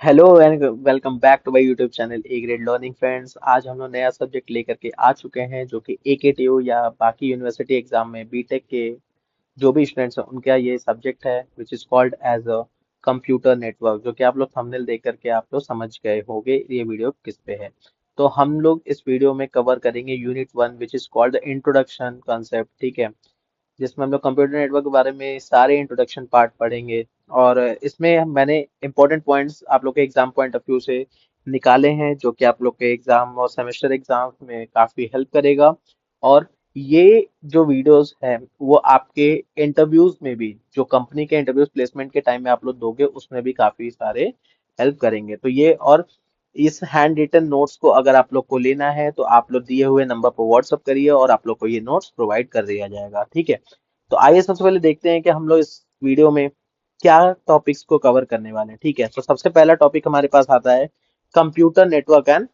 Hello and welcome back to my YouTube channel A grade learning friends. आज हम लोग नया सब्जेक्ट लेकर के आ चुके हैं जो कि एकेटीयू या बाकी यूनिवर्सिटी एग्जाम में बीटेक के जो भी स्टूडेंट्स हैं उनका ये सब्जेक्ट है which is called as a computer network, जो कि आप लोग थंबनेल देख करके आप लोग समझ गए होंगे ये वीडियो किस पे है। तो हम लोग इस वीडियो में कवर करेंगे unit 1 which is called introduction concept, ठीक है, जिसमें हम लोग कंप्यूटर नेटवर्क के बारे में सारे इंट्रोडक्शन पार्ट पढ़ेंगे। और इसमें मैंने इंपॉर्टेंट पॉइंट्स आप लोग के एग्जाम पॉइंट ऑफ व्यू से निकाले हैं जो कि आप लोग के एग्जाम और सेमेस्टर एग्जाम में काफी हेल्प करेगा। और ये जो वीडियोस है वो आपके इंटरव्यूज में भी, जो कंपनी के इंटरव्यूज प्लेसमेंट के टाइम में आप लोग दोगे, उसमें भी काफी सारे हेल्प करेंगे। तो ये और इस हैंड रिटन नोट्स को अगर आप लोग को लेना है तो आप लोग दिए हुए नंबर पर व्हाट्सअप करिए और आप लोग को ये नोट्स प्रोवाइड कर दिया जाएगा, ठीक है। तो आइए सबसे पहले देखते हैं कि हम लोग इस वीडियो में क्या टॉपिक्स को कवर करने वाले हैं, ठीक है। तो सबसे पहला टॉपिक हमारे पास आता है computer network and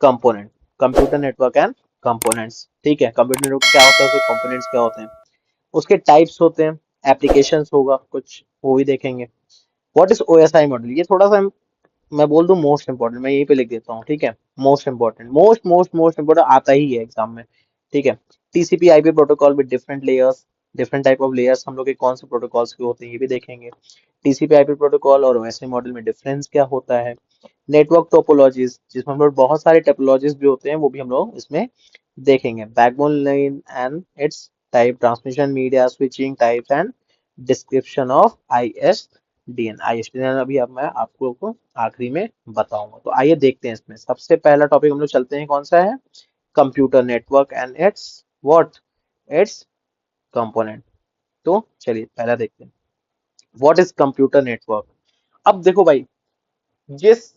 component. Computer network and components, ठीक है। कंप्यूटर नेटवर्क क्या होता है, उसके कंपोनेंट्स क्या होते हैं, उसके टाइप्स होते हैं, एप्लीकेशंस होगा कुछ, वो भी देखेंगे। व्हाट इज ओएसआई मॉडल, ये थोड़ा सा मैं बोल दूं मोस्ट इंपॉर्टेंट, मैं यहीं पे लिख देता हूँ, ठीक है। मोस्ट इंपॉर्टेंट, मोस्ट इंपॉर्टेंट आता ही है एग्जाम में, ठीक है। TCP IP protocol with different layers, different type of layers, हम लोग के कौन से प्रोटोकॉल्स के होते हैं ये भी देखेंगे। टीसीपी आईपी प्रोटोकॉल और ओएसआई मॉडल में डिफरेंस क्या होता है। नेटवर्क टोपोलॉजीज, जिसमें हम लोग बहुत सारे टोपोलॉजीज भी होते हैं, वो भी हम लोग इसमें देखेंगे। Backbone line and it's type, transmission media switching types and description of ISDN. ISDN अभी अब मैं आपको को आखिरी में बताऊंगा। तो आइए देखते हैं, इसमें सबसे पहला टॉपिक हम लोग चलते हैं, कौन सा है, computer network and it's what, it's component. तो चलिए पहला देखते हैं, व्हाट इज कंप्यूटर नेटवर्क। अब देखो भाई, जिस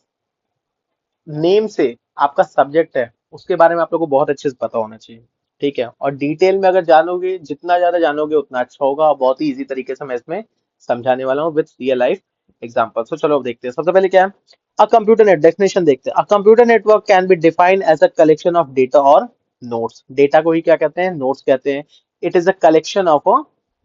नेम से आपका सब्जेक्ट है उसके बारे में आप लोग को बहुत अच्छे से पता होना चाहिए, ठीक है। और डिटेल में अगर जानोगे, जितना ज्यादा जानोगे उतना अच्छा होगा। और बहुत ही इजी तरीके से मैं इसमें समझाने वाला हूँ विद रियल लाइफ एग्जांपल। तो चलो अब देखते हैं, सबसे पहले क्या है अ कंप्यूटर नेट, डेफिनेशन देखते हैं। A computer network can be defined as a collection of data और नोट्स। डेटा को ही क्या कहते हैं, नोट्स कहते हैं। It is a collection of a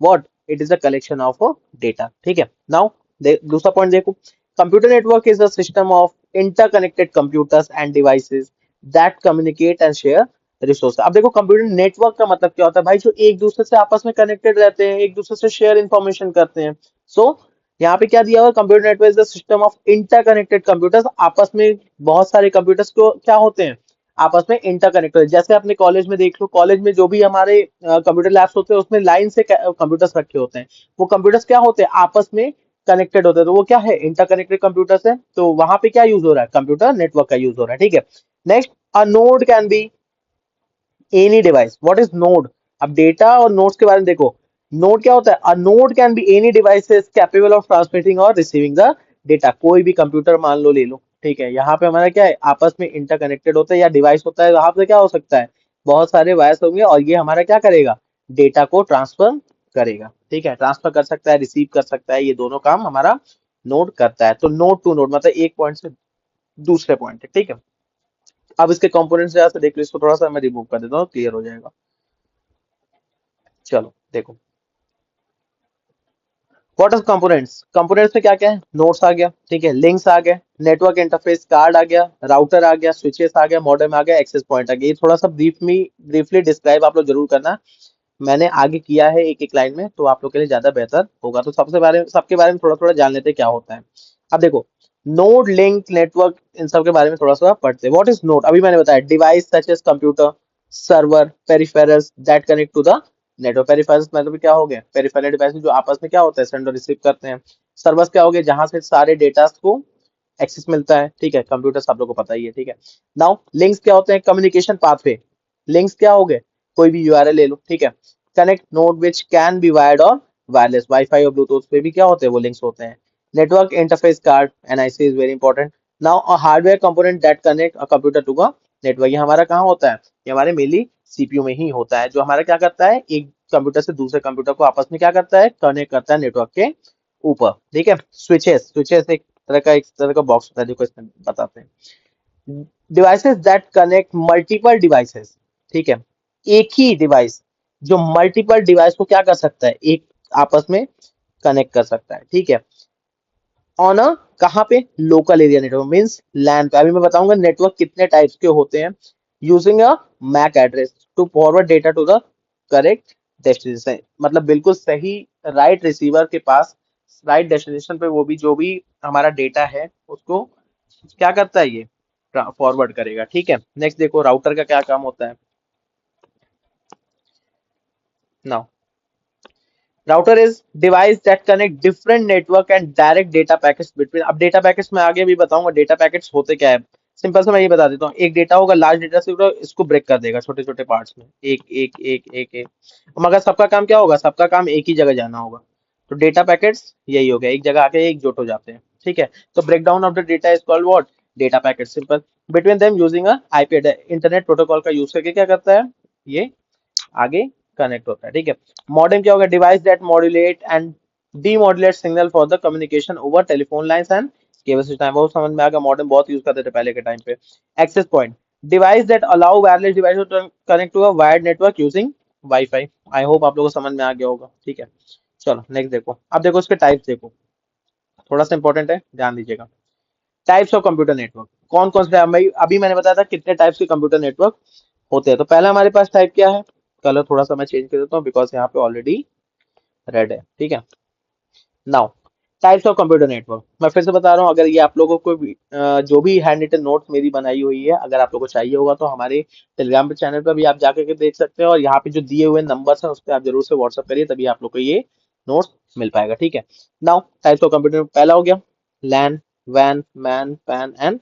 what, it is a collection of a data, ठीक है। नाउ दूसरा पॉइंट देखो, computer network is a system of interconnected computers and devices that communicate and share resource. अब देखो computer network का मतलब क्या होता है भाई, जो एक दूसरे से आपस में कनेक्टेड रहते हैं, एक दूसरे से शेयर इंफॉर्मेशन करते हैं। सो यहाँ पे क्या दिया हुआ, computer network is the system of interconnected computers. आपस में बहुत सारे कंप्यूटर्स को क्या होते हैं, आपस में इंटरकनेक्टेड। जैसे अपने कॉलेज में देख लो, कॉलेज में जो भी हमारे कंप्यूटर लैब्स होते हैं उसमें लाइन से कंप्यूटर्स रखे होते हैं। वो कंप्यूटर्स क्या होते हैं, आपस में कनेक्टेड होते हैं, तो वो क्या है, इंटरकनेक्टेड कंप्यूटर्स है। तो वहां पे क्या यूज हो रहा है, कंप्यूटर नेटवर्क का यूज हो रहा है, ठीक है। Next, a node can be any device. What is node, अब डेटा और नोड्स के बारे में देखो। नोड क्या होता है, a node can be any device capable of transmitting और रिसीविंग द डेटा। कोई भी कंप्यूटर मान लो, ले लो, ठीक है। यहाँ पे हमारा क्या है, आपस में इंटरकनेक्टेड होता है या डिवाइस होता है, वहां पे क्या हो सकता है, बहुत सारे वायर्स होंगे और ये हमारा क्या करेगा, डेटा को ट्रांसफर करेगा, ठीक है। ट्रांसफर कर सकता है, रिसीव कर सकता है, ये दोनों काम हमारा नोड करता है। तो नोड टू नोड मतलब एक पॉइंट से दूसरे पॉइंट, ठीक है। अब इसके कंपोनेंट्स जरा से देख लो, इसको थोड़ा सा मैं रिमूव कर देता हूँ, क्लियर हो जाएगा। चलो देखो, व्हाट इज कंपोनेंट्स। कंपोनेंट्स में क्या क्या है, नोड्स आ गया, ठीक है, लिंक्स आ गए, नेटवर्क इंटरफेस कार्ड आ गया, राउटर आ गया, स्विचेस आ गया, मॉडेम आ गया, एक्सेस पॉइंट आ गया। ये थोड़ा सा ब्रीफली डिस्क्राइब आप लोग जरूर करना, मैंने आगे किया है एक एक लाइन में, तो आप लोग के लिए ज्यादा बेहतर होगा। तो सबके बारे में थोड़ा थोड़ा जान लेते हैं क्या होता है। अब देखो, नोड, लिंक, नेटवर्क, इन सब के बारे में थोड़ा सा पढ़ते हैं। व्हाट इज नोड, अभी मैंने बताया, device such as computer, server, peripherals that connect to the network. Peripherals मतलब क्या हो गया, पेरिफेरल डिवाइस जो आपस में क्या होता है, सेंड और रिसीव करते हैं। सर्वर्स क्या हो गए, जहां से सारे डेटा को एक्सेस मिलता है, ठीक है। कंप्यूटर सब लोग को पता ही है, ठीक है। नाउ लिंक्स क्या होते हैं, कम्युनिकेशन पाथवे। लिंक्स क्या हो गए, कोई भी यूआरएल ले लो, ठीक है। Connect node which can be wired or wireless, wifi और ब्लूटूथ पे भी क्या होते हैं, वो लिंक्स होते हैं। Network interface card, NIC is very important. Now a hardware component that connect a computer to a network. ये हमारा कहाँ होता है, ये हमारे मेनली सीपीयू में ही होता है, जो हमारा क्या करता है, एक कंप्यूटर से दूसरे कंप्यूटर को आपस में क्या करता है, कनेक्ट करता है नेटवर्क के ऊपर, ठीक है। स्विचेस, स्विचेस एक तरह का बॉक्स होता है, जो इसमें बताते हैं। Devices that connect multiple devices, ठीक है। एक ही डिवाइस जो मल्टीपल डिवाइस को क्या कर सकता है, एक आपस में कनेक्ट कर सकता है, ठीक है। ऑन अ कहाँ पे, लोकल एरिया नेटवर्क मीन्स लैन पे। अभी मैं बताऊंगा नेटवर्क कितने टाइप्स के होते हैं। Using a MAC address to forward data to the correct destination, मतलब बिल्कुल सही राइट रिसीवर के पास राइट डेस्टिनेशन पे वो भी जो भी हमारा डेटा है उसको क्या करता है, ये फॉरवर्ड करेगा। ठीक है, नेक्स्ट देखो राउटर का क्या काम होता है। Now router is device that connect different network and direct data packets between. अब डेटा पैकेट्स में आगे भी बताऊंगा डेटा पैकेट्स होते क्या है। सिंपल से मैं ये बता देता हूँ, एक डेटा होगा लार्ज डेटा से इसको ब्रेक कर देगा छोटे छोटे पार्ट्स में, एक एक एक एक एक, मगर सबका काम क्या होगा, सबका काम एक ही जगह जाना होगा। तो डेटा पैकेट्स यही हो गया, एक जगह आके एकजुट हो जाते हैं। ठीक है, तो break down of the data is called what, data packet. Simple, between them using a IP internet protocol का यूज करके क्या करता है, ये आगे कनेक्ट होता है। ठीक है, मॉडेम क्या होगा, device that modulate and demodulate signal for the communication over telephone lines and cable system. वो समझ में आ गया, मॉडेम बहुत यूज करते थे पहले के टाइम पे। Access point, device that allow wireless device to connect to a wired network using wifi. I hope आप लोगों को समझ में आ गया होगा। ठीक है, चलो नेक्स्ट देखो। अब देखो इसके टाइप्स देखो, थोड़ा सा इंपॉर्टेंट है, ध्यान दीजिएगा। टाइप्स ऑफ कंप्यूटर नेटवर्क कौन कौन से, अभी मैंने बताया था कितने टाइप्स के कंप्यूटर नेटवर्क होते हैं। तो पहला हमारे पास टाइप क्या है, कलर थोड़ा सा मैं चेंज कर देता हूँ बिकॉज यहाँ पे ऑलरेडी रेड है। ठीक है, now types of computer network मैं फिर से बता रहा हूँ। अगर ये आप लोगों को जो भी हैंड रिटन नोट्स मेरी बनाई हुई है अगर आप लोगों को चाहिए होगा तो हमारे टेलीग्राम पे चैनल पर भी आप जाकर के देख सकते हैं, और यहाँ पे जो दिए हुए नंबर्स हैं उस पर आप जरूर से व्हाट्सअप करिए, तभी आप लोग को ये नोट्स मिल पाएगा। ठीक है, नाउ टाइप्स ऑफ कंप्यूटर पहला हो गया लैन, वैन, MAN, PAN and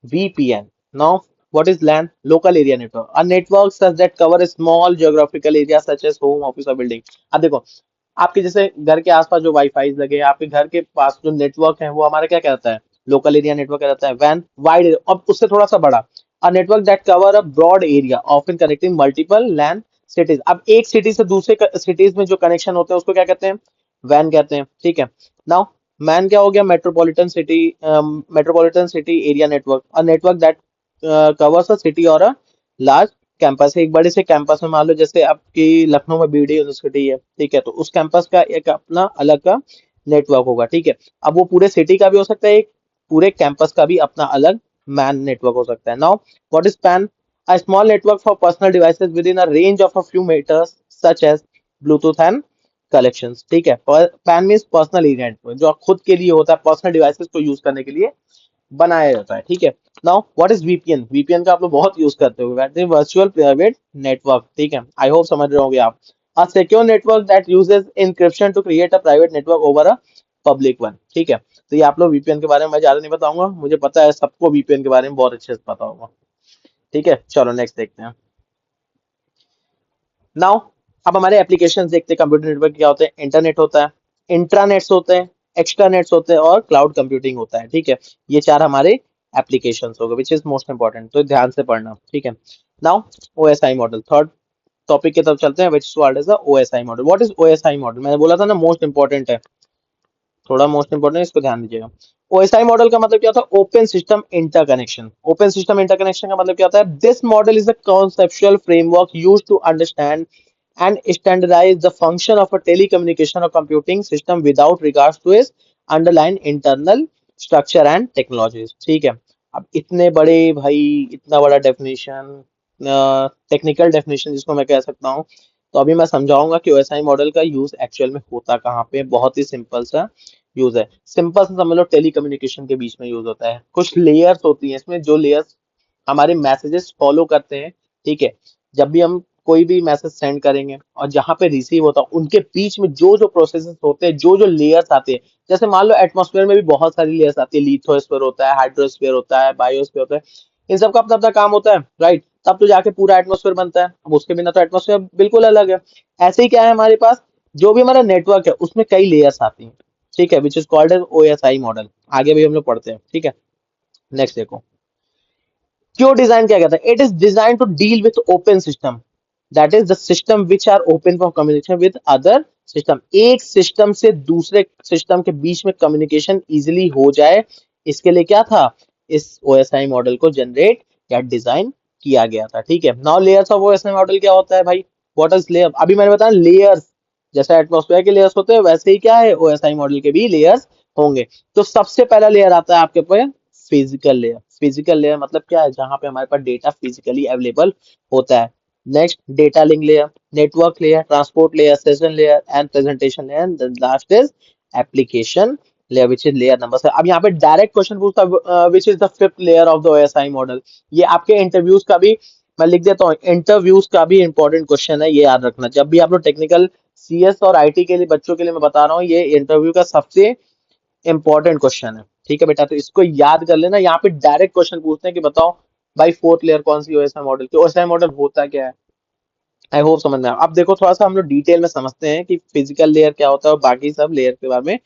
VPN. Now, what is LAN? Local area network. A network such that cover a small geographical area such as home, office or building. अब देखो आपके जैसे घर के आसपास जो वाईफाई लगे हैं, आपके घर के पास जो नेटवर्क है वो हमारा क्या कहता है, लोकल एरिया नेटवर्क कहता है। वैन वाइड, अब उससे थोड़ा सा बड़ा, a network that cover a broad area often connecting multiple LAN cities. अब एक सिटी से दूसरे सिटीज में जो कनेक्शन होते हैं उसको क्या कहते हैं, वैन कहते हैं। ठीक है, नाउ मैन क्या हो गया, metropolitan city area network, a network that covers a city और अ लार्ज कैंपस। एक बड़े से कैंपस में मान लो जैसे आपकी लखनऊ में बीडी यूनिवर्सिटी है, ठीक है, तो उस कैंपस का एक अपना अलग का नेटवर्क होगा। ठीक है, अब वो पूरे सिटी का भी हो सकता है, एक पूरे कैंपस का भी अपना अलग मैन नेटवर्क हो सकता है। Now what is PAN, a small network for personal devices within a range of a few metres such as Bluetooth and collections. ठीक है, PAN means personal area network, जो खुद के लिए होता है, पर्सनल डिवाइसेस को यूज करने के लिए बनाया जाता है। ठीक है, now what is VPN, VPN का आप लोग बहुत यूज करते हो, वर्चुअल प्राइवेट नेटवर्क। ठीक है, आई होप समझ रहे होंगे आप। A secure network that uses encryption to create a private network over a public one. ठीक है, तो ये आप लोग वीपीएन के बारे में मैं ज्यादा नहीं बताऊंगा, मुझे पता है सबको वीपीएन के बारे में बहुत अच्छे से पता होगा। ठीक है, चलो नेक्स्ट देखते हैं। नाउ अब हमारे एप्लीकेशन देखते हैं कंप्यूटर नेटवर्क क्या होते हैं। इंटरनेट होता है, इंट्रानेट्स होते हैं, एक्सट्रानेट्स होते हैं और क्लाउड कंप्यूटिंग होता है। ठीक है, ये चार हमारे एप्लीकेशन हो गए विच इज मोस्ट इंपॉर्टेंट, तो ध्यान से पढ़ना। ठीक है, now OSI model, third topic की तरफ चलते हैं which is called as the OSI model. What is OSI model, मैंने बोला था ना मोस्ट इंपॉर्टेंट है, थोड़ा मोस्ट इंपॉर्टेंट, इसको ध्यान दीजिएगा। ओएसआई मॉडल का मतलब क्या होता है, open system interconnection. Open system interconnection का मतलब क्या होता है, this model is a conceptual framework used to understand and standardize the function of a telecommunication or computing system without regards to its underlying internal structure and technologies। ठीक है, अब इतने बड़े भाई, इतना बड़ा डेफिनेशन, टेक्निकल डेफिनेशन जिसको मैं कह सकता हूँ, तो अभी मैं समझाऊंगा कि ओएसआई मॉडल का यूज एक्चुअल में होता कहाँ पे। बहुत ही सिंपल सा यूज है, सिंपल से समझ लो टेलीकम्युनिकेशन के बीच में यूज होता है। कुछ लेयर्स होती हैं इसमें, जो लेयर्स हमारे मैसेजेस फॉलो करते हैं। ठीक है, जब भी हम कोई भी मैसेज सेंड करेंगे और जहां पे रिसीव होता है उनके बीच में जो जो प्रोसेसेस होते हैं, जो जो लेयर्स आते हैं, जैसे मान लो एटमॉस्फेयर में भी बहुत सारी लेयर्स आती है, लिथोस्फेयर होता है, हाइड्रोस्फेयर होता है, बायोस्फेयर होता है, इन सब का अपना अपना काम होता है, राइट। तब तो जाके पूरा एटमॉस्फेयर बनता है, अब उसके बिना तो एटमॉस्फेयर बिल्कुल अलग है। ऐसे ही क्या है हमारे पास, जो भी हमारा नेटवर्क है उसमें कई लेयर्स आती हैं। ठीक है, which is called as OSI model, आगे भी हम लोग पढ़ते हैं। ठीक है, नेक्स्ट देखो, क्यों डिजाइन किया गया था, it is design to deal with open system, that is the system which are open for communication with other system. एक सिस्टम से दूसरे सिस्टम के बीच में कम्युनिकेशन इजिली हो जाए, इसके लिए क्या था, इस ओएसआई मॉडल को जनरेट या डिजाइन किया गया था। ठीक है, now layers of OSI model क्या होता है भाई, व्हाट इज लेयर, अभी मैंने बताया लेयर्स, जैसे एटमॉस्फेयर के लेयर्स होते हैं वैसे ही क्या है ओएसआई मॉडल के भी लेयर्स होंगे। तो सबसे पहला लेयर आता है आपके पास फिजिकल लेयर। फिजिकल लेयर मतलब क्या है, जहां पे हमारे पास डेटा फिजिकली अवेलेबल होता है। Next data link layer, network layer, transport layer, session layer and presentation layer, and last is application layer which is layer number 7। अब यहाँ पे डायरेक्ट क्वेश्चन पूछता है which is the fifth layer of the OSI model. ये आपके interviews का भी, मैं लिख देता हूँ, इंटरव्यूज का भी इंपॉर्टेंट क्वेश्चन है, ये याद रखना। जब भी आप लोग टेक्निकल सीएस और आईटी के लिए बच्चों के लिए मैं बता रहा हूँ, ये इंटरव्यू का सबसे इंपॉर्टेंट क्वेश्चन है। ठीक है बेटा, तो इसको याद कर लेना। यहाँ पे डायरेक्ट क्वेश्चन पूछते हैं कि बताओ भाई फोर्थ लेयर कौन सी ओएसआई मॉडल की, ओएसआई मॉडल होता क्या है। आई होप समझ में आया। अब देखो थोड़ा सा हम लोग डिटेल में समझते हैं कि फिजिकल लेयर क्या होता है और बाकी सब लेयर के बारे में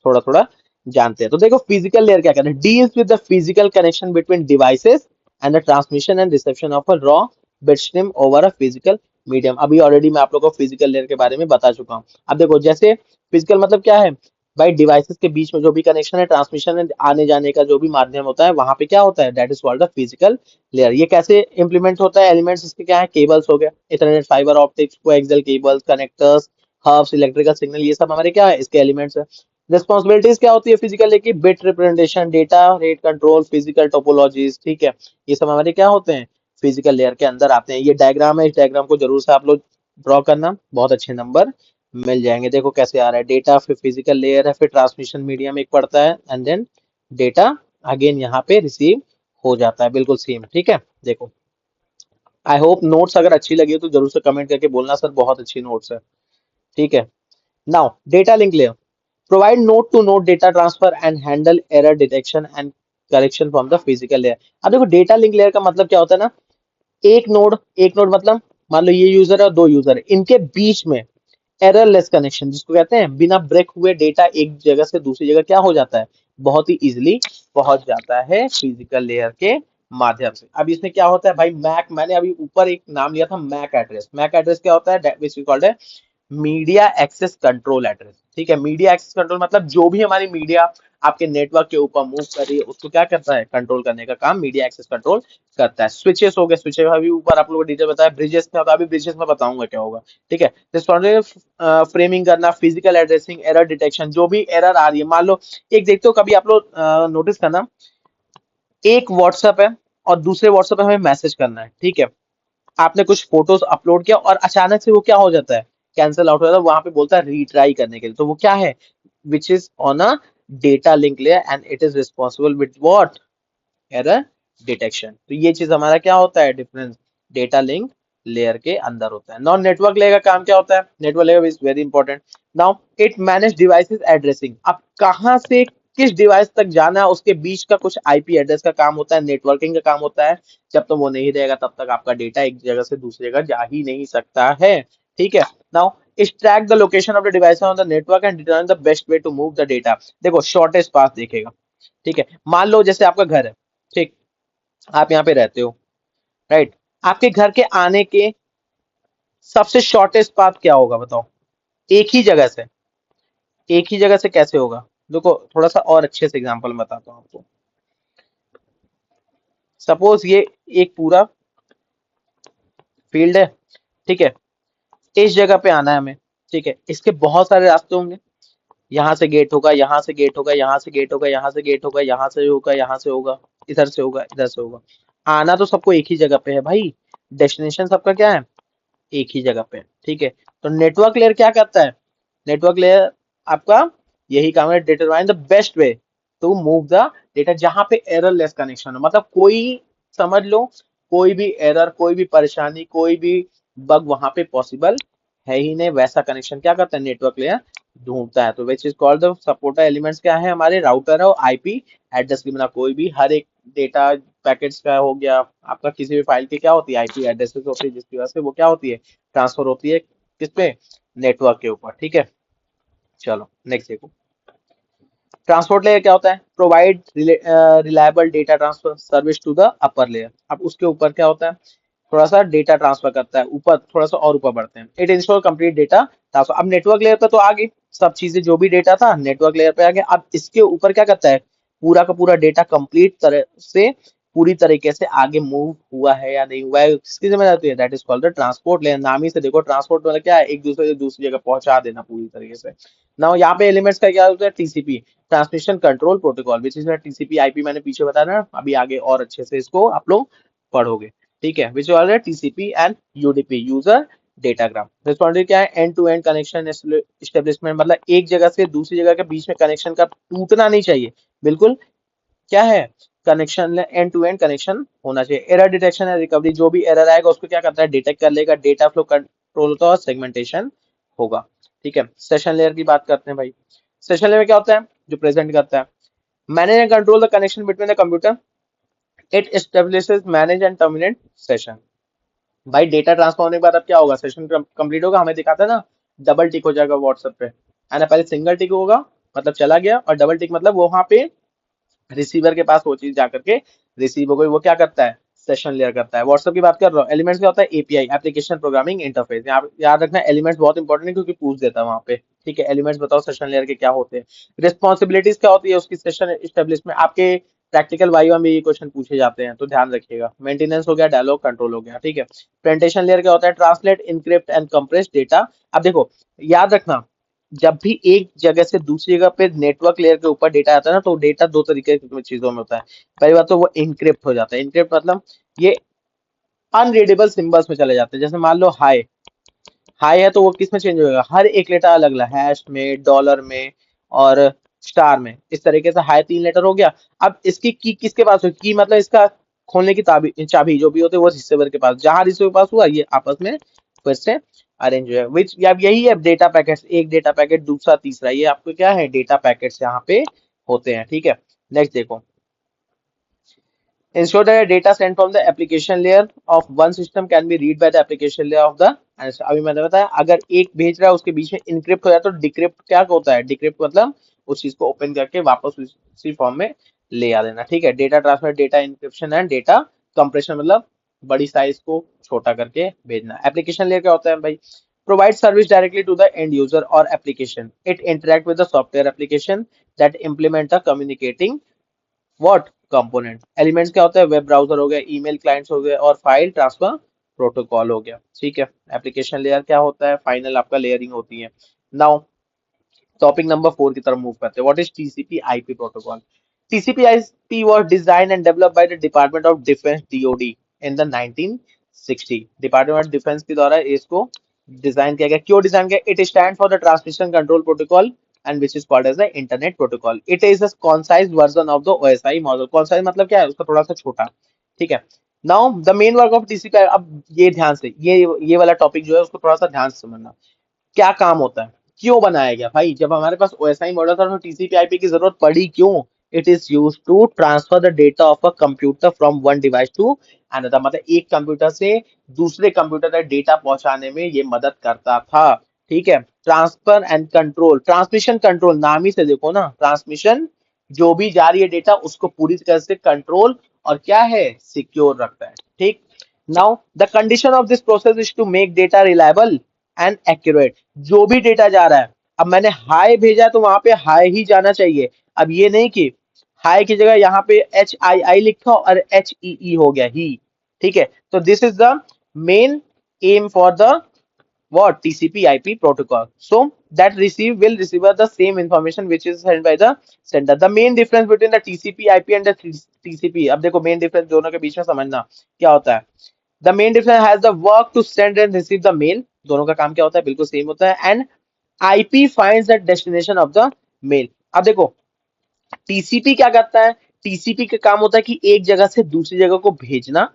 थोड़ा थोड़ा जानते हैं। तो देखो फिजिकल लेयर क्या कहते हैं, deals with the physical connection between devices and the transmission and reception of a raw bit stream over a physical medium. अभी ऑलरेडी मैं आप लोगों को फिजिकल लेयर के बारे में बता चुका हूँ। अब देखो जैसे फिजिकल मतलब क्या है भाई, डिवाइसेस के बीच में जो भी कनेक्शन है, ट्रांसमिशन है, आने जाने का जो भी माध्यम होता है, वहां पे क्या होता है, that is called the physical layer. ये कैसे इंप्लीमेंट होता है, एलिमेंट्स इसके क्या है, केबल्स हो गए, ethernet, fibre optics, coaxial cables, connectors, hubs, electrical signal, ये सब हमारे क्या है, इसके एलिमेंट्स है। रिस्पॉन्सिबिलिटीज क्या होती है फिजिकल लेयर की, bit representation, data rate control, physical topologies. ठीक है, ये सब हमारे क्या होते हैं, फिजिकल लेयर के अंदर आते हैं। ये डायग्राम है, इस डायग्राम को जरूर से आप लोग ड्रॉ करना, बहुत अच्छे नंबर मिल जाएंगे। देखो कैसे आ रहा है, डेटा फिर फिजिकल लेयर है, फिर ट्रांसमिशन मीडियम एक पड़ता है, एंड देन डेटा अगेन यहाँ पे रिसीव हो जाता है, बिल्कुल सेम। ठीक है, देखो आई होप नोट्स अगर अच्छी लगी हो तो जरूर से कमेंट करके बोलना सर बहुत अच्छी नोट्स है। ठीक है, now data link layer provide node to node data transfer and handle error detection and correction from the physical layer. अब देखो डेटा लिंक लेयर का मतलब क्या होता है ना, एक नोड मतलब मान लो ये यूजर है और दो यूजर है, इनके बीच में एररलेस कनेक्शन जिसको कहते हैं, बिना ब्रेक हुए डेटा एक जगह से दूसरी जगह क्या हो जाता है, बहुत ही इजिली पहुंच जाता है फिजिकल लेयर के माध्यम से। अब इसमें क्या होता है भाई, मैक, मैंने अभी ऊपर एक नाम लिया था मैक एड्रेस। मैक एड्रेस क्या होता है, विच वी कॉल्ड है मीडिया एक्सेस कंट्रोल एड्रेस। ठीक है, मीडिया एक्सेस कंट्रोल मतलब जो भी हमारी मीडिया आपके नेटवर्क के ऊपर मूव कर रही है उसको क्या करता है, कंट्रोल करने का काम मीडिया एक्सेस कंट्रोल करता है। स्विचेस हो गए, स्विचेस अभी ऊपर आप लोगों को डिटेल बताया। ब्रिजेस क्या होता है, अभी ब्रिजेस में बताऊंगा क्या होगा। ठीक है, फ्रेमिंग करना, फिजिकल एड्रेसिंग, एरर डिटेक्शन, जो भी एरर आ रही है, मान लो एक देखते हो कभी आप लोग नोटिस करना, एक व्हाट्सएप है और दूसरे व्हाट्सएप पे हमें मैसेज करना है। ठीक है, आपने कुछ फोटोज अपलोड किया और अचानक से वो क्या हो जाता है, कैंसिल आउट हो जाता है, वहां पे बोलता है रीट्राई करने के लिए। तो वो क्या है, which is on a data link layer and it is responsible with what, error detection. तो ये चीज हमारा क्या होता है, डिफरेंस डेटा लिंक लेयर के अंदर होता है। नाउ नेटवर्क लेयर का काम क्या होता है, network layer is very important. Now it manage devices addressing, अब कहां से किस डिवाइस तक जाना है उसके बीच का कुछ आईपी एड्रेस का काम होता है, नेटवर्किंग का काम होता है। जब तक वो नहीं रहेगा तब तक आपका डेटा एक जगह से दूसरी जगह जा ही नहीं सकता है। ठीक है, now extract the location of the device on the network and determine the best way to move the data। देखो शॉर्टेस्ट पाथ देखेगा। ठीक है, मान लो जैसे आपका घर है, ठीक, आप यहाँ पे रहते हो, राइट, आपके घर के आने के सबसे शॉर्टेस्ट पाथ क्या होगा बताओ, एक ही जगह से, एक ही जगह से कैसे होगा। देखो थोड़ा सा और अच्छे से एग्जांपल बताता हूँ आपको। सपोज ये एक पूरा फील्ड है, ठीक है, इस जगह पे आना है हमें। ठीक है, इसके बहुत सारे रास्ते होंगे, यहाँ से गेट होगा, यहाँ से गेट होगा, यहाँ से गेट होगा, यहाँ से गेट होगा, यहाँ से होगा, यहाँ से होगा, इधर से होगा, इधर से होगा। आना तो सबको एक ही जगह पे है भाई, डेस्टिनेशन सबका क्या है, एक ही जगह पे। ठीक है, तो नेटवर्क लेयर क्या करता है, नेटवर्क लेयर आपका यही काम है, determine the best way to move the data, जहां पे एरर लेस कनेक्शन हो, मतलब कोई, समझ लो कोई भी एरर, कोई भी परेशानी, कोई भी बग वहां पे पॉसिबल है ही नहीं, वैसा कनेक्शन क्या करता है नेटवर्क लेयर ढूंढता है। तो विच is called the supporter elements क्या है, हमारे राउटर है और आईपी एड्रेस के बिना कोई भी, हर एक डेटा पैकेट्स का हो गया आपका, किसी भी फाइल की क्या होती है, आईपी एड्रेसेस होती है, जिसकी वजह से वो क्या होती है, ट्रांसफर होती है किस पे, नेटवर्क के ऊपर। ठीक है, चलो नेक्स्ट देखो, ट्रांसपोर्ट लेयर क्या होता है, provide reliable data transfer service to the upper layer. अब उसके ऊपर क्या होता है, थोड़ा सा डेटा ट्रांसफर करता है, ऊपर थोड़ा सा और ऊपर बढ़ते हैं, it ensure complete data transfer. अब नेटवर्क लेयर पे तो आ गई सब चीजें, जो भी डेटा था नेटवर्क लेयर पे आ गया। अब इसके ऊपर क्या करता है, पूरा का पूरा डेटा कंप्लीट तरह से पूरी तरीके से आगे मूव हुआ है या नहीं हुआ है, किसकी जिम्मेदारी होती है? That is called the transport layer. नाम ही से देखो, ट्रांसपोर्ट मतलब क्या है? एक दूसरे से दूसरी जगह पहुंचा देना पूरी तरीके से। नाउ यहाँ पे एलिमेंट्स का क्या होता है? TCP, transmission control protocol, which is TCP IP. मैंने पीछे बताया ना, अभी आगे और अच्छे से इसको आप लोग पढ़ोगे, ठीक है। Which is TCP and UDP, user datagram. Responsibility क्या है? End to end connection establishment, मतलब एक जगह से दूसरी जगह के बीच में कनेक्शन का टूटना नहीं चाहिए, बिल्कुल। क्या है? Connection, end to end connection होना चाहिए। एरर डिटेक्शन एंड रिकवरी, जो भी एरर आएगा उसको क्या करता है? डिटेक्ट कर लेगा, डेटा फ्लो कंट्रोल होता है और सेगमेंटेशन होगा, ठीक है। सेशन लेयर की बात करते हैं भाई। सेशन लेयर में क्या होता है? जो प्रेजेंट करता है, manage and control the connection between the computer. It establishes manage and terminate session. भाई डेटा ट्रांसफर होने के बाद अब क्या होगा? सेशन कंप्लीट होगा, हमें दिखाता है ना, डबल टिक हो जाएगा व्हाट्सएप पे, है ना। पहले सिंगल टिक होगा मतलब चला गया, और डबल टिक मतलब वो वहां पे रिसीवर के पास वो चीज जाकर के रिसीव हो गई। वो क्या करता है? सेशन लेयर करता है। व्हाट्सएप की बात कर रहा हूँ। एलिमेंट्स क्या होता है? API, application programming interface. यहाँ याद रखना, एलिमेंट्स बहुत इंपॉर्टेंट है क्योंकि पूछ देता है वहां पे, ठीक है। एलिमेंट्स बताओ सेशन लेयर के क्या होते हैं। रिस्पॉन्सिबिलिटीज क्या होती है उसकी सेशन एस्टेब्लिशमेंट? आपके प्रैक्टिकल वाइवा में ये क्वेश्चन पूछे जाते हैं, तो ध्यान रखिएगा। मेंटेनेंस हो गया, डायलॉग कंट्रोल हो गया, ठीक है। प्रेजेंटेशन लेयर क्या होता है? Translate, encrypt and compress data. अब देखो, याद रखना, जब भी एक जगह से दूसरी जगह पे नेटवर्क लेयर के ऊपर डेटा आता है ना, तो डेटा दो तरीके की चीजों में होता है। पहली बात तो वो इनक्रिप्ट हो जाता है। इनक्रिप्ट मतलब ये अनरीडेबल सिंबल्स में चले जाते हैं। जैसे मान लो हाई, हाई है तो वो किस में चेंज होगा? हर एक लेटर अलग अलग, हैश में, डॉलर में और स्टार में। इस तरीके से हाई 3 लेटर हो गया। अब इसकी की किसके पास होगी? की मतलब इसका खोलने की चाबी जो भी होती है वो रिसीवर के पास। जहां रिसीवर के पास हुआ, ये आपस में फिर से अरेंज हुआ। विच यही है डेटा पैकेट्स। एक डेटा पैकेट, दूसरा, तीसरा, ये आपको क्या है? डेटा पैकेट्स यहाँ पे होते हैं, ठीक है। नेक्स्ट देखो, ensure that data sent from the application layer of one system can be read by the application layer of the। अभी मैंने बताया, अगर एक भेज रहा है उसके बीच में इनक्रिप्ट हो जाए तो डिक्रिप्ट क्या होता है? डिक्रिप्ट मतलब उस चीज को ओपन करके वापस उसी फॉर्म में ले आ देना, ठीक है। Data transfer, data encryption and data compression, मतलब बड़ी साइज को छोटा करके भेजना। एप्लीकेशन लेयर क्या होता है भाई? provide service directly to the end user or application. It interact with the software application that implement the communicating what component. Elements क्या होता है? वेब ब्राउजर हो गया, ईमेल क्लाइंट्स हो गए और फाइल ट्रांसफर प्रोटोकॉल हो गया, ठीक है। एप्लीकेशन लेयर क्या होता है? फाइनल आपका लेयरिंग होती है। नाउ टॉपिक नंबर 4 की तरफ मूव करते हैं। What is TCP IP protocol? TCP IP was design and developed by the department of defence, DoD, in the 1960। Department of defence के द्वारा इसको डिजाइन किया गया। क्यों डिजाइन किया? It stand for the transmission control protocol and which is called as the internet protocol. It is a concise version of the OSI model. concise मतलब क्या है? उसका थोड़ा सा छोटा, ठीक है। Now the main work of TCP, अब ये ध्यान से, ये वाला टॉपिक जो है उसको थोड़ा सा ध्यान से समझना। क्या काम होता है? क्यों बनाया गया भाई? जब हमारे पास ओएसआई मॉडल था तो टीसीपी आईपी की जरूरत पड़ी क्यों? It is use to transfer the data of a computer from one device to another, मतलब एक कंप्यूटर से दूसरे कंप्यूटर तक डेटा पहुंचाने में ये मदद करता था, ठीक है। Transfer and control, transmission control, नाम ही से देखो ना, ट्रांसमिशन, जो भी जा रही है डेटा उसको पूरी तरह से कंट्रोल और क्या है? सिक्योर रखता है, ठीक। Now the condition of this process is to make data reliable and accurate. जो भी डेटा जा रहा है, अब मैंने हाई भेजा तो वहां पे हाई ही जाना चाहिए। अब ये नहीं कि हाई की जगह यहाँ पे HII लिखा और HEE हो गया ही, ठीक है। तो this is the main M for the what TCP IP protocol, so that will receive the same information which is sent by the sender. The main difference between the TCP IP and the TCP, अब देखो main difference दोनों के बीच में समझना क्या होता है। The main difference has the work to send and receive the mail, दोनों का काम क्या होता है? बिल्कुल सेम होता है। And IP finds the destination of the mail. अब देखो टीसीपी क्या करता है? टीसीपी का काम होता है कि एक जगह से दूसरी जगह को भेजना,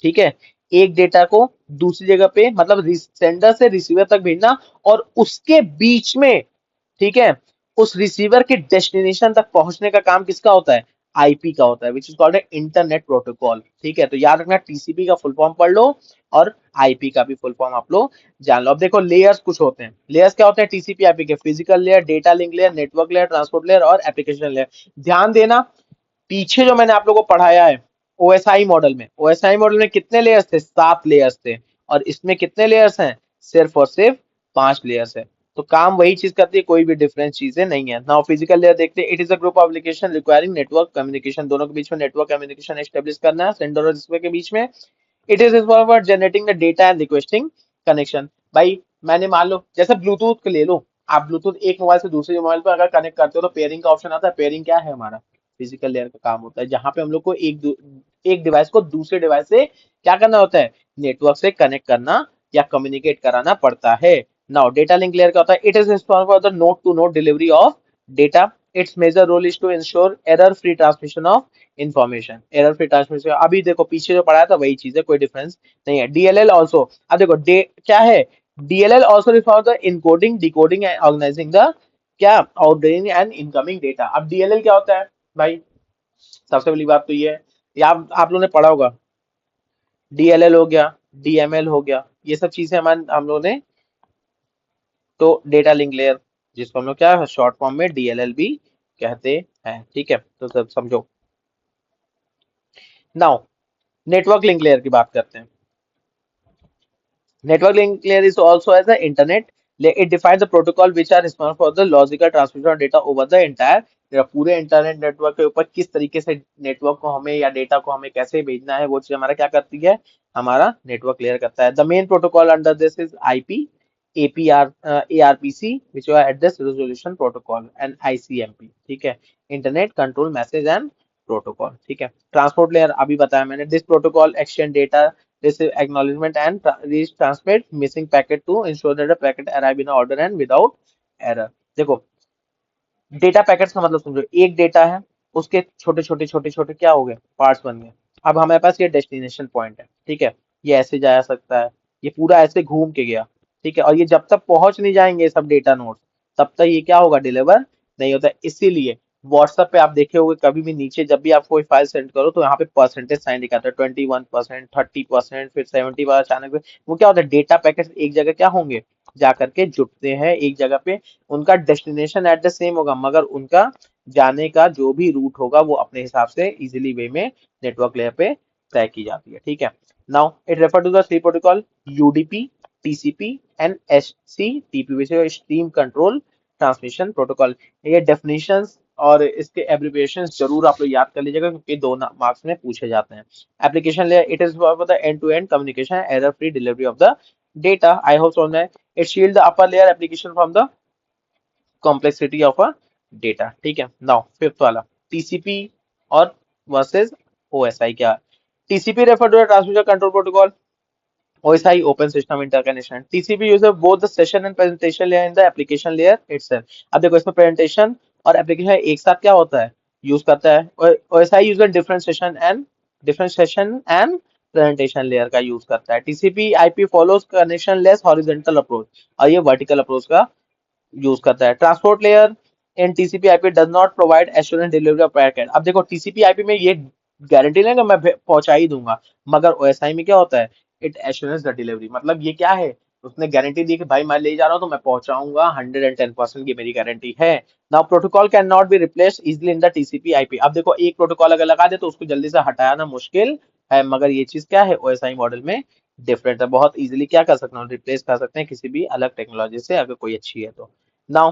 ठीक है। एक डेटा को दूसरी जगह पे, मतलब सेंडर से रिसीवर तक भेजना, और उसके बीच में, ठीक है, उस रिसीवर के डेस्टिनेशन तक पहुंचने का काम किसका होता है? आईपी का होता है, which is called internet protocol, ठीक है। तो याद रखना, टीसीपी का फुल फॉर्म पढ़ लो और आईपी का भी फुल फॉर्म आप लोग जान लो। अब देखो लेयर्स कुछ होते हैं। लेयर्स क्या होते हैं टीसीपी आईपी के? Physical layer, data link layer, network layer, transport layer और एप्लीकेशन लेयर। ध्यान देना, पीछे जो मैंने आप लोगों को पढ़ाया है ओएसआई मॉडल में, ओएसआई मॉडल में कितने लेयर्स थे? 7 लेयर्स थे। और इसमें कितने लेयर्स हैं? सिर्फ और सिर्फ 5 लेयर्स है। तो काम वही चीज करती है, कोई भी डिफरेंस चीजें नहीं है। नाउ फिजिकल लेयर देखते हैं। It is a group of application requiring network communication, दोनों के बीच में नेटवर्क कम्युनिकेशन एस्टेब्लिश करना है सेंडर और रिसीवर के बीच में। It is for generating the data and requesting connection. भाई मैंने मान लो जैसे ब्लूटूथ के ले लो, आप ब्लूटूथ एक मोबाइल से दूसरे मोबाइल पर अगर कनेक्ट करते हो तो पेयरिंग का ऑप्शन आता है। पेयरिंग क्या है हमारा, फिजिकल लेयर का काम होता है, जहां पे हम लोग को एक डिवाइस को दूसरे डिवाइस से क्या करना होता है, नेटवर्क से कनेक्ट करना या कम्युनिकेट कराना पड़ता है। नाउ डेटा लिंक लेयर क्या होता है, it is responsible for the node to node delivery of data. Its major role is to ensure error free transmission of information. Error free transmission, अभी देखो पीछे जो पढ़ाया था वही चीज है, कोई डिफरेंस नहीं है। डीएलएल ऑल्सो, अब देखो क्या है, DLL also refer the encoding decoding and organising the क्या आउटगोइंग एंड इनकमिंग डेटा। अब डीएलएल क्या होता है भाई, सबसे पहली बात तो ये है, ये आप लोगों ने पढ़ा होगा, डीएलएल हो गया, डीएमएल हो गया, ये सब चीजें हम लोगों ने, तो डेटा लिंक लेयर जिसको हम लोग क्या शॉर्ट फॉर्म में डीएलएल भी कहते हैं, ठीक है, तो सब समझो। नाउ नेटवर्क लिंक लेयर की बात करते हैं। Network link layer is also as the internet. It defines the protocol which are responsible for the logical transmission of data over the entire पूरे इंटरनेट नेटवर्क के ऊपर किस तरीके से नेटवर्क को हमें या डेटा को हमें कैसे भेजना है, वो चीज हमारा क्या करती है, हमारा नेटवर्क लेयर करता है। The main protocol under this is IP, APR, ARPC which are address resolution protocol, and ICMP, ठीक है, internet control message and protocol, ठीक है। ट्रांसपोर्ट लेयर अभी बताया मैंने, this protocol exchange data, receive acknowledgement and reach transmit missing packet to ensure that the packet arrive in order and without error। देखो data packets का मतलब समझो, एक डेटा है, उसके छोटे छोटे छोटे छोटे क्या हो गए, पार्ट्स बन गए। अब हमारे पास ये डेस्टिनेशन पॉइंट है, ठीक है, ये ऐसे जा सकता है, ये पूरा ऐसे घूम के गया, ठीक है, और ये जब तक पहुंच नहीं जाएंगे सब डेटा नोड, तब तक ये क्या होगा, डिलीवर नहीं होता है। इसीलिए व्हाट्सएप पे आप देखे होंगे कभी भी नीचे जब भी आप कोई फाइल सेंड करो तो यहाँ पे परसेंटेज साइन दिखाता है, 21%, 30%, फिर 70%, अचानक से वो क्या होता है, डेटा पैकेट एक जगह क्या होंगे, जा करके जुटते हैं एक जगह पे। उनका डेस्टिनेशन एड्रेस सेम होगा मगर उनका जाने का जो भी रूट होगा वो अपने हिसाब से इजीली वे में नेटवर्क लेयर पे तय की जाती है, ठीक है। Now it refer to the three protocol, UDP, TCP and HCTP which is stream control transmission protocol. ये डेफिनेशंस और इसके एब्रिविएशंस जरूर आप लोग याद कर लीजिएगा क्योंकि दो मार्क्स में पूछे जाते हैं। Application layer, it is for the end to end communication error free delivery of the data. I hope so. It shield the upper layer application from the complexity of a data, ठीक है। Now fifth वाला TCP और versus OSI क्या, TCP refer to the transmission control protocol, OSI open system interconnection। TCP uses both the session and presentation layer in the application layer itself। अब देखो इसमें presentation और application एक साथ क्या होता है, यूज करता है। OSI user different session and presentation layer का यूज करता है। TCP IP follows connection less horizontal approach, और ये वर्टिकल अप्रोच का यूज करता है। Transport layer in TCP IP does not provide assurance delivery of packet. अब देखो टीसीपी आईपी में ये गारंटी नहीं कि मैं पहुंचा ही दूंगा, मगर ओएसआई में क्या होता है, इट एश्योरेंस द डिलीवरी, मतलब ये क्या है, उसने गारंटी दी कि भाई मैं ले जा रहा हूँ तो मैं पहुंचाऊंगा 110% की मेरी गारंटी है। Now protocol can not be replace easily in the TCP IP. अब देखो एक प्रोटोकॉल अगर लगा दे तो उसको जल्दी से हटाना मुश्किल है, मगर ये चीज क्या है ओएसआई मॉडल में डिफरेंट है, बहुत इजीली क्या कर सकते हैं, रिप्लेस कर सकते हैं किसी भी अलग टेक्नोलॉजी से अगर कोई अच्छी है तो। नाउ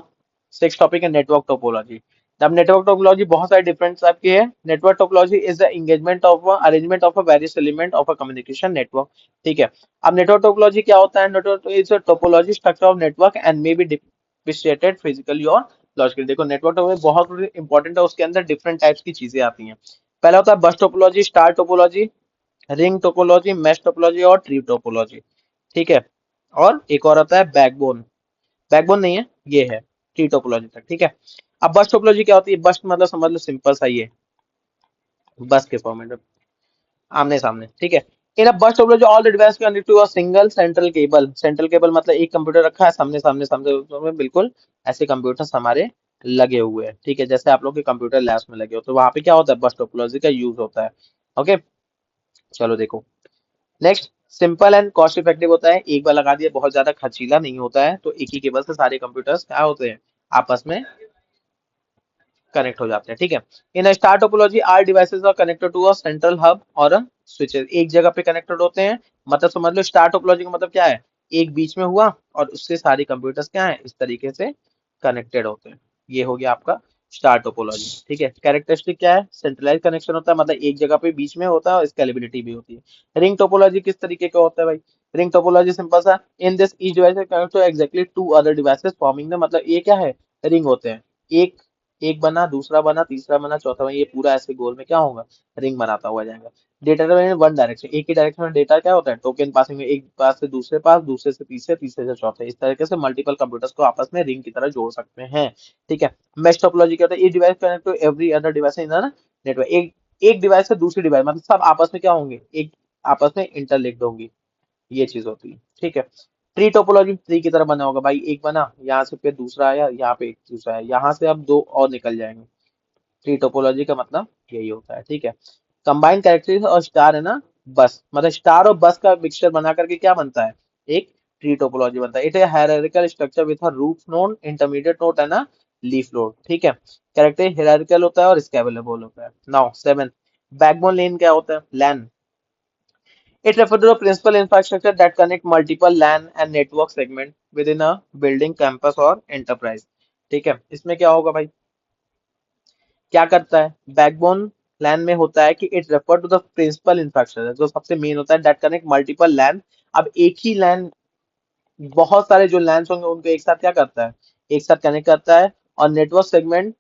सिक्स टॉपिक है नेटवर्क टोपोलॉजी। अब नेटवर्क टोपोलॉजी बहुत सारे डिफरेंट टाइप की है। Network topology is the engagement of arrangement of various element of a communication network, ठीक है। अब नेटवर्क टोपोलॉजी क्या होता है, network is a topology structure of network and may be differentiated physically और लॉजिकली। देखो नेटवर्क टोपोलॉजी बहुत important है, उसके अंदर डिफरेंट टाइप्स की चीजें आती हैं। पहला होता है बस topology, star topology, ring topology, mesh topology और ट्री टोपोलॉजी, ठीक है। और एक और आता है बैकबोन, बैकबोन नहीं है, ये है ट्री टोपोलॉजी तक, ठीक है। अब बस टोपोलॉजी क्या होती है, बस मतलब समझ लो सिंपल सा ये बस के फॉर्मेट, आमने सामने, ठीक है। In a bus topology all the device connect to a single central cable. Central cable मतलब एक कंप्यूटर रखा है सामने सामने सामने में, बिल्कुल ऐसे कंप्यूटर्स हमारे लगे हुए हैं, ठीक है, जैसे आप लोग के कंप्यूटर लैब्स में लगे हो, तो वहां पे क्या होता है, बस टोपोलॉजी का यूज होता है। ओके, चलो देखो next, simple and cost effective होता है, एक बार लगा दिया, बहुत ज्यादा खर्चीला नहीं होता है, तो एक ही केबल से सारे कंप्यूटर्स क्या होते हैं, आपस में कनेक्ट हो जाते हैं, ठीक है। In star topology are devices are connected to a central hub और स्विचेस, एक जगह पे कनेक्टेड होते हैं, मतलब समझ लो स्टार टोपोलॉजी का मतलब क्या है, एक बीच में हुआ और उससे सारे कंप्यूटर्स क्या है इस तरीके से कनेक्टेड होते हैं। ये हो गया आपका स्टार टोपोलॉजी। ठीक है, कैरेक्टरिस्टिक क्या है, सेंट्रलाइज कनेक्शन होता है, मतलब एक जगह पे बीच में होता है और स्केलेबिलिटी भी होती है। रिंग टोपोलॉजी किस तरीके का होता है भाई, रिंग टोपोलॉजी सिंपल सा, in this each device connect to exactly two other devices forming the, मतलब ये क्या है, रिंग होते हैं, एक एक बना, दूसरा बना, तीसरा बना, चौथा बना, ये पूरा ऐसे गोल में क्या होगा, रिंग बनाता हुआ जाएगा। डेटा इन वन डायरेक्शन, एक ही डायरेक्शन में डेटा क्या होता है, टोकन पासिंग में, एक पास से दूसरे पास, दूसरे से तीसरे, तीसरे से चौथे, इस तरीके से मल्टीपल कंप्यूटर्स को आपस में रिंग की तरह जोड़ सकते हैं। ठीक है, मेश टोपोलॉजी क्या होता है, ये device connect to every other device in the network, एक एक डिवाइस से दूसरी डिवाइस, मतलब सब आपस में क्या होंगे, एक आपस में इंटरलिंक्ड होंगी, ये चीज होती है। ठीक है, ट्री टोपोलॉजी ट्री की तरह बना होगा भाई, एक बना, यहाँ से फिर दूसरा आया, यहाँ पे एक दूसरा है, यहाँ से अब दो और निकल जाएंगे। ट्री टोपोलॉजी का मतलब यही होता है। ठीक है, कंबाइंड कैरेक्टरिस्टिक्स और स्टार है ना, बस मतलब स्टार और बस का मिक्सचर बना करके क्या बनता है, एक ट्री टोपोलॉजी बनता है। इट है hierarchical structure with a root node, intermediate node and a leaf node. ठीक है, कैरेक्टर हायरार्किकल होता है और स्केलेबल होता है। नाउ 7, बैकबोन लेन क्या होता है, लैन, it refers to the principal infrastructure that connect multiple LAN and network segment within a building, campus और enterprise। ठीक है, इसमें क्या होगा भाई, क्या करता है, बैकबोन लैन में होता है कि it refer to the principal infrastructure, जो सबसे मेन होता है, दैट कनेक्ट मल्टीपल लैन। अब एक ही लैन, बहुत सारे जो लैंस होंगे उनको एक साथ क्या करता है, एक साथ कनेक्ट करता है, और नेटवर्क सेगमेंट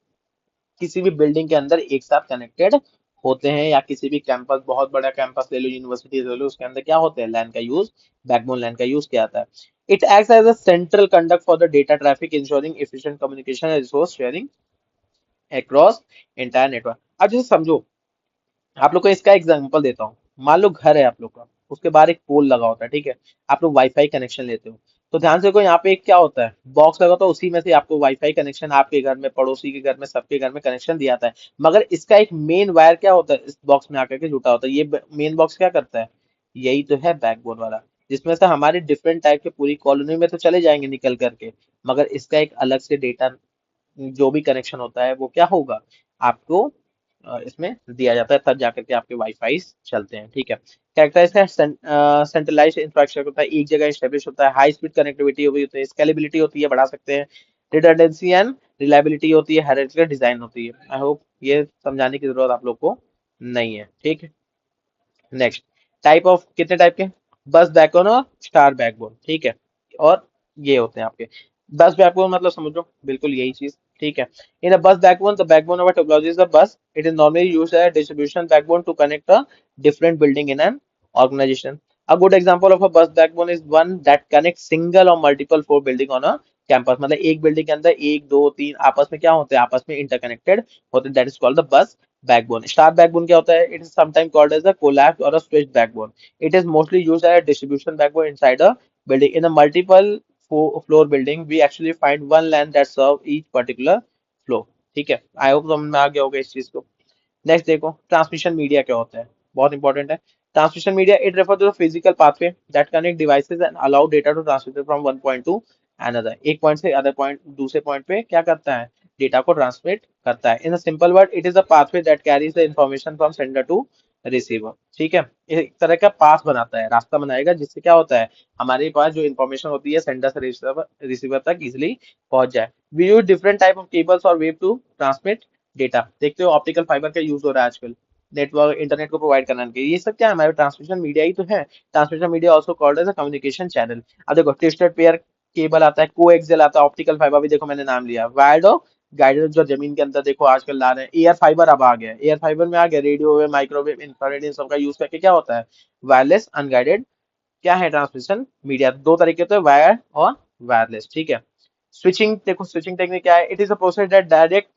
किसी भी बिल्डिंग के अंदर एक साथ कनेक्टेड होते हैं, या किसी भी कैंपस, बहुत बड़ा कैंपस ले लो, यूनिवर्सिटी ले लो, उसके अंदर क्या होते हैं, लैन का यूज, बैकबोन लैन का यूज किया जाता है। It acts as a central conduct for the data traffic, ensuring efficient communication and resource sharing across entire network. अब जैसे समझो, आप लोग को इसका एग्जांपल देता हूँ, मान लो घर है आप लोग का, उसके बाहर एक पोल लगा होता है। ठीक है, आप लोग वाईफाई कनेक्शन लेते हो, तो ध्यान से देखो, यहाँ पे एक क्या होता है, बॉक्स लगा होता है, उसी में से आपको वाईफाई कनेक्शन आपके घर में, पड़ोसी के घर में, सबके घर में कनेक्शन दिया जाता है। मगर इसका एक मेन वायर क्या होता है, इस बॉक्स में आकर के जुटा होता है, ये मेन बॉक्स क्या करता है, यही तो है बैकबोन वाला, जिसमें से हमारे डिफरेंट टाइप के पूरी कॉलोनी में तो चले जाएंगे निकल करके, मगर इसका एक अलग से डेटा, जो भी कनेक्शन होता है वो क्या होगा, आपको इसमें दिया जाता है, तब जाकर के आपके वाईफाई चलते हैं। ठीक है, कैरेक्टराइज है सेंट्रलाइज्ड इंफ्रास्ट्रक्चर होता है, एक जगह एस्टेब्लिश होता है, हाई स्पीड कनेक्टिविटी होती है, स्केलेबिलिटी होती है, बढ़ा सकते हैं, रिडंडेंसी एंड रिलायबिलिटी होती है, हायरार्किकल डिजाइन होती है। आई होप ये समझाने की जरूरत आप लोग को नहीं है। ठीक है, नेक्स्ट, टाइप ऑफ, कितने टाइप के, बस बैकबोन और स्टार बैकबोन। ठीक है, और ये होते हैं आपके बस बैकबोन, मतलब समझो बिल्कुल यही चीज। ठीक है, इन अ बस backbone, the backbone of a topology is a bus. It is normally used as a distribution backbone to connect a different building in an organization. A good example of a bus backbone is one that connects single or multiple four building on a campus, मतलब एक building के अंदर एक दो तीन आपस में क्या होते हैं, आपस में इंटरकनेक्टेड होते हैं, that is called the bus backbone. Star backbone क्या होता है? It is sometimes called as a collapsed or a switched backbone. It is mostly used as a distribution backbone inside a building. In a multiple floor building, we actually find one LAN that serve each particular floor. ठीक है, I hope समझ में आ गया होगा इस चीज को। Next देखो, ट्रांसमिशन मीडिया क्या होता है, बहुत इंपॉर्टेंट है। Transmission media, it refer to the physical pathway that connect devices and allow data to transmit from one point to another, एक पॉइंट से अदर पॉइंट, दूसरे पॉइंट पे क्या करता है, डेटा को ट्रांसमिट करता है। In simple word, it is a pathway that carries the information from sender to receiver. ठीक है, एक तरह का पाथ बनाता है, रास्ता बनाएगा, जिससे क्या होता है, हमारे पास जो इन्फॉर्मेशन होती है सेंडर से रिसीवर तक इजिली पहुंच जाए। We use different type of cables और वेव टू ट्रांसमिट डेटा। देखते हो ऑप्टिकल फाइबर का यूज हो रहा है आजकल नेटवर्क, इंटरनेट को प्रोवाइड करने के लिए, ये सब क्या है, हमारे ट्रांसमिशन मीडिया ही तो है। Transmission media also called as a communication channel. अब देखो, ट्विस्टेड पेयर केबल आता है, कोएक्सियल आता है, ऑप्टिकल फाइबर भी देखो मैंने नाम लिया, वायर्ड और गाइडेड, जो जमीन के अंदर देखो आजकल ला रहे हैं, एयर फाइबर अब आ गया, एयर फाइबर में आ गया, रेडियो वेव, माइक्रोवेव, इंफ्रारेड, इन सबका यूज करके क्या होता है, वायरलेस अनगाइडेड क्या है, ट्रांसमिशन मीडिया। दो तरीके होते हैं, वायर और वायरलेस। ठीक है, स्विचिंग देखो, स्विचिंग टेक्निक क्या है, it is a process that direct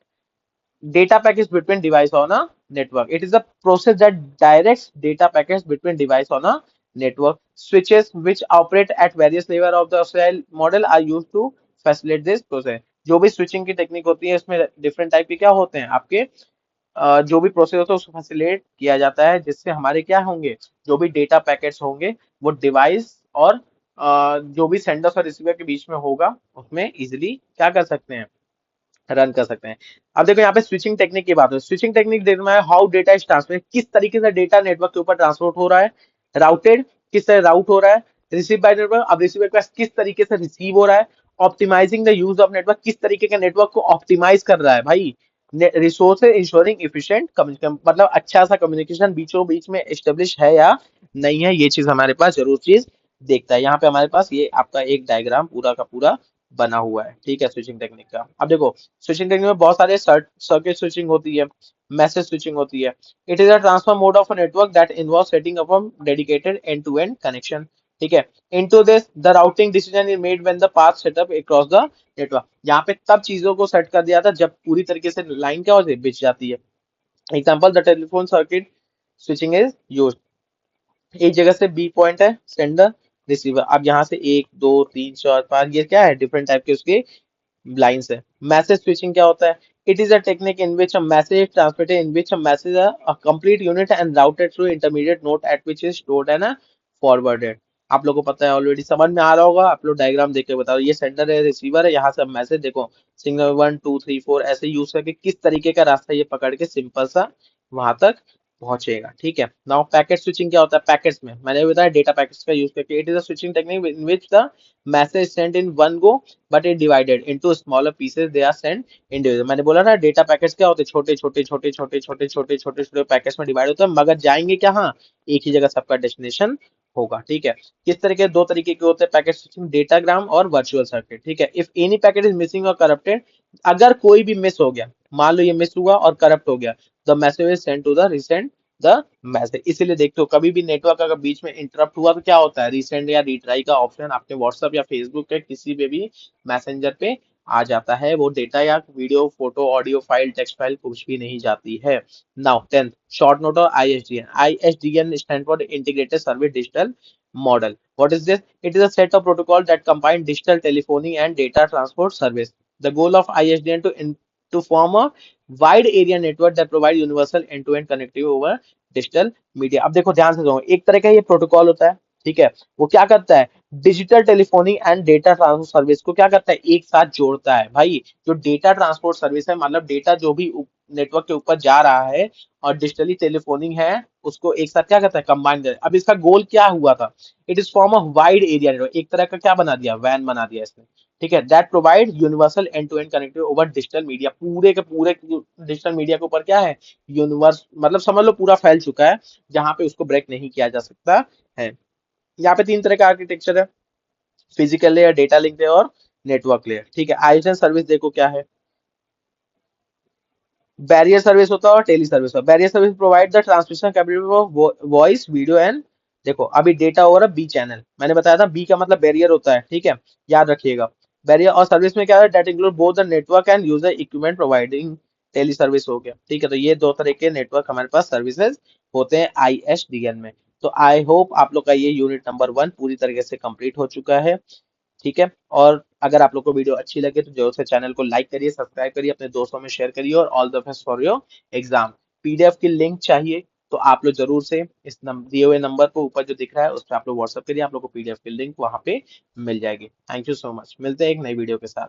data packets between device on a network. It is a process that directs data packets between device on a network. Switches which operate at various level of the cell model are used to facilitate this process. जो भी switching की technique होती है इसमें different type के क्या होते हैं आपके, जो भी प्रोसेस होता है उसको फैसिलिटेट किया जाता है, जिससे हमारे क्या होंगे, जो भी डेटा पैकेट्स होंगे वो डिवाइस और जो भी सेंडर और रिसीवर के बीच में होगा उसमें इजिली क्या कर सकते हैं, रन कर सकते हैं। अब देखो यहाँ पे स्विचिंग टेक्निक की बात है, स्विचिंग टेक्निक देखना है, हाउ डेटा इज ट्रांसमिट, किस तरीके से डेटा नेटवर्क के ऊपर ट्रांसपोर्ट हो रहा है, राउटेड, किस तरह राउट हो रहा है, रिसीव बाय नेटवर्क, अब रिसीवर के पास किस तरीके से रिसीव हो रहा है। Optimising the use of network, किस तरीके के नेटवर्क को ऑप्टिमाइज कर रहा है भाई। रिसोर्सेज इंश्योरिंग इफिशिएंट, मतलब अच्छा सा कम्युनिकेशन बीचों बीच में एस्टेब्लिश है या नहीं है, ये चीज हमारे पास जरूर चीज देखता है। यहाँ पे हमारे पास ये आपका एक डायग्राम पूरा का पूरा बना हुआ है, ठीक है, स्विचिंग टेक्निक का। अब देखो स्विचिंग टेक्निक में बहुत सारे सर्किट स्विचिंग होती है, मैसेज स्विचिंग होती है। It is a transfer mode of a network that involve setting up a dedicated end to end connection, ठीक है। Into this the routing decision is made when the path setup across the network, यहाँ पे तब चीजों को set कर दिया था जब पूरी तरीके से लाइन क्या होती है, बिछ जाती है। Example, the telephone circuit switching is use. एक जगह से बी पॉइंट है, सेंडर रिसीवर, अब यहाँ से एक दो तीन चार पांच, ये क्या है, डिफरेंट टाइप के उसके लाइन्स है। मैसेज स्विचिंग क्या होता है? It is a technique in which a message transmitted, in which a message a complete unit and routed through intermediate node eight which is stored and forwarded. आप लोगों को पता है ऑलरेडी, समझ में आ रहा होगा, आप लोग डायग्राम देख के बताओ। ये सेंडर है, रिसीवर है, यहाँ से मैसेज देखो, सिग्नल 1 2 3 4 ऐसे यूज करके किस तरीके का रास्ता ये पकड़ के सिंपल सा वहां तक पहुंचेगा, ठीक है। नाउ पैकेट स्विचिंग क्या होता है? पैकेट्स में मैंने बताया डेटा पैकेट्स का यूज करके, it is a switching technique in which the message sent in one go but it divided into smaller pieces, they are sent individual. मैंने बोला ना डेटा पैकेट्स क्या होते हैं, छोटे छोटे छोटे छोटे छोटे छोटे छोटे छोटे पैकेट्स में डिवाइड होते हैं, मगर जाएंगे क्या, हाँ, एक ही जगह सबका डेस्टिनेशन होगा, ठीक है। किस तरीके, दो तरीके के होते हैं पैकेट स्विचिंग, डेटाग्राम और वर्चुअल सर्किट, ठीक है। If any packet is missing और करप्टेड, अगर कोई भी मिस हो गया, मान लो ये मिस हुआ और करप्ट हो गया, the message is send to the recent the message. इसीलिए देखते हो कभी भी नेटवर्क अगर बीच में इंटरप्ट हुआ तो क्या होता है, रिसेंड या रिट्राई का ऑप्शन आपके व्हाट्सएप या फेसबुक के किसी पे भी मैसेंजर पे आ जाता है, वो डेटा या video photo audio file text file कुछ भी नहीं जाती है। नाउ 10th शॉर्ट नोट और ISDN. ISDN stand for integrated service digital model. What is this? It is a set of protocol that combine digital telephony and data transport service. The goal of ISDN to form a wide area network that provide universal end-to-end connectivity over digital media. अब देखो ध्यान से सुनो, एक तरह का ये protocol होता है, ठीक है। वो क्या करता है, digital telephony and data transport service को क्या करता है, एक साथ जोड़ता है भाई। जो डेटा ट्रांसपोर्ट सर्विस है, मतलब डेटा जो भी नेटवर्क के ऊपर जा रहा है, और डिजिटली टेलीफोनिंग है, उसको एक साथ क्या करता है, कंबाइन कर। अब इसका गोल क्या हुआ था, it is form of wide area network, एक तरह का क्या बना दिया, वैन बना दिया इसने, ठीक है। That provide universal end to end connectivity over digital media, पूरे के पूरे डिजिटल मीडिया के ऊपर क्या है, यूनिवर्स, मतलब समझ लो पूरा फैल चुका है, जहां पे उसको ब्रेक नहीं किया जा सकता है। यहाँ पे तीन तरह का आर्किटेक्चर है, physical layer, data link layer और नेटवर्क लेयर, ठीक है। आईएसएन सर्विस देखो क्या है, बैरियर सर्विस होता है और टेली सर्विस होता है। Barrier service provide the transmission capability of voice video and, देखो अभी डेटा ओवर बी चैनल, मैंने बताया था बी का मतलब बैरियर होता है, ठीक है, याद रखिएगा। बैरियर और सर्विस में क्या है, that include both the network and user equipment providing, tele service हो गया, ठीक है। तो ये दो तरह के नेटवर्क हमारे पास सर्विसेज होते हैं आईएसडीएन में। तो आई होप आप लोग का ये यूनिट नंबर 1 पूरी तरीके से कंप्लीट हो चुका है, ठीक है। और अगर आप लोग को वीडियो अच्छी लगे तो जरूर से चैनल को लाइक करिए, सब्सक्राइब करिए, अपने दोस्तों में शेयर करिए, और all the best for your exam. PDF की लिंक चाहिए तो आप लोग जरूर से इस दिए हुए नंबर को ऊपर जो दिख रहा है उस पर आप लोग व्हाट्सअप करिए, आप लोग को पीडीएफ की लिंक वहां पे मिल जाएगी। थैंक यू सो मच, मिलते हैं एक नई वीडियो के साथ।